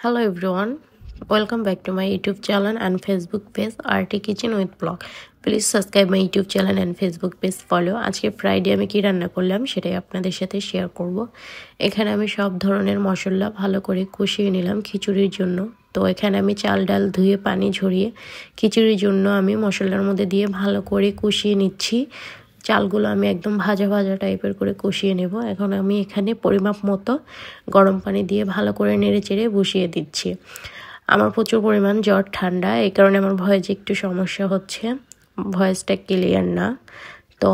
Hello everyone, welcome back to my YouTube channel and Facebook page RT Kitchen with Blog. Please subscribe my YouTube channel and Facebook page follow. আজকে Friday আমি কি রান্না করলাম সেটাই আপনাদের সাথে share করব। এখানে আমি সব ধরনের মশলা ভালো করে কষিয়ে নিলাম খিচুড়ির জন্য। তো এখানে আমি চাল ডাল ধুয়ে পানি ঝরিয়ে খিচুড়ির জন্য আমি মশলার মধ্যে দিয়ে ভালো করে কষিয়ে নিচ্ছি। চালগুলো আমি একদম ভাজা ভাজা টাইপের করে কষিয়ে নেব। এখন আমি এখানে পরিমাপ মতো গরম পানি দিয়ে ভালো করে নেড়েচেড়ে বসিয়ে দিচ্ছি। আমার প্রচুর পরিমাণ জ্বর ঠান্ডা, এই কারণে আমার ভয়েসে একটু সমস্যা হচ্ছে, ভয়েসটা ক্লিয়ার না। তো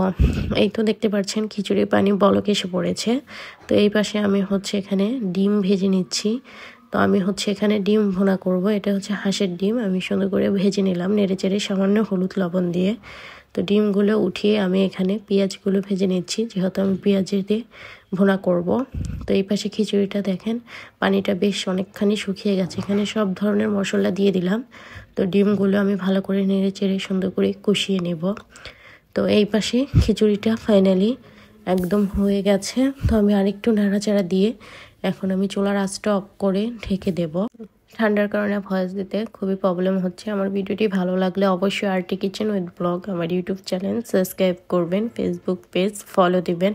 এই তো দেখতে পাচ্ছেন খিচুড়ির পানি বলক এসে পড়েছে। তো এই পাশে আমি এখানে ডিম ভেজে নিচ্ছি। তো আমি এখানে ডিম ভুনা করব। এটা হাঁসের ডিম, আমি সুন্দর করে ভেজে নিলাম নেড়েচেড়ে সামান্য হলুদ লবণ দিয়ে। তো ডিমগুলো উঠিয়ে আমি এখানে পেঁয়াজগুলো ভেজে নিচ্ছি, যেহেতু আমি পেঁয়াজ দিয়ে ভুনা করব। তো এই পাশে খিচুড়িটা দেখেন পানিটা বেশ অনেকখানি শুকিয়ে গেছে। এখানে সব ধরনের মশলা দিয়ে দিলাম। তো ডিমগুলো আমি ভালো করে নেড়েচেড়ে সুন্দর করে কষিয়ে নেব। তো এই পাশে খিচুড়িটা ফাইনালি একদম হয়ে গেছে। তো আমি আরেকটু নাড়াচাড়া দিয়ে এখন আমি চুলার আঁচটা অফ করে ঢেকে দেব। ঠান্ডার কারণে ভয়েস দিতে খুবই প্রবলেম হচ্ছে। আমার ভিডিওটি ভালো লাগলে অবশ্যই আরটি কিচেন উইথ ব্লগ আমার ইউটিউব চ্যানেল সাবস্ক্রাইব করবেন, ফেসবুক পেজ ফলো দিবেন,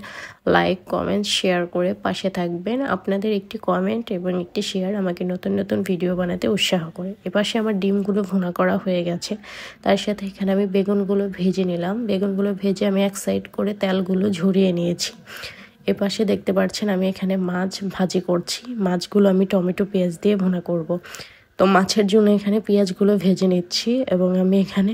লাইক কমেন্ট শেয়ার করে পাশে থাকবেন। আপনাদের একটি কমেন্ট এবং একটি শেয়ার আমাকে নতুন নতুন ভিডিও বানাতে উৎসাহ করে। এপাশে আমার ডিমগুলো ভুনা করা হয়ে গেছে, তার সাথে এখানে আমি বেগুনগুলো ভেজে নিলাম। বেগুনগুলো ভেজে আমি এক সাইড করে তেলগুলো ঝরিয়ে নিয়েছি। এপাশে দেখতে পাচ্ছেন আমি এখানে মাছ ভাজি করছি। মাছগুলো আমি টমেটো পেঁয়াজ দিয়ে ভুনা করব। তো মাছের জন্য এখানে পেঁয়াজগুলো ভেজে নিচ্ছি এবং আমি এখানে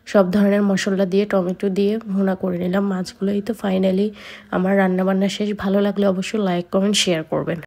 সব ধরনের মশলা দিয়ে টমেটো দিয়ে ভুনা করে নিলাম মাছগুলো। এই তো ফাইনালি আমার রান্নাবান্না শেষ। ভালো লাগলে অবশ্যই লাইক কমেন্ট শেয়ার করবেন।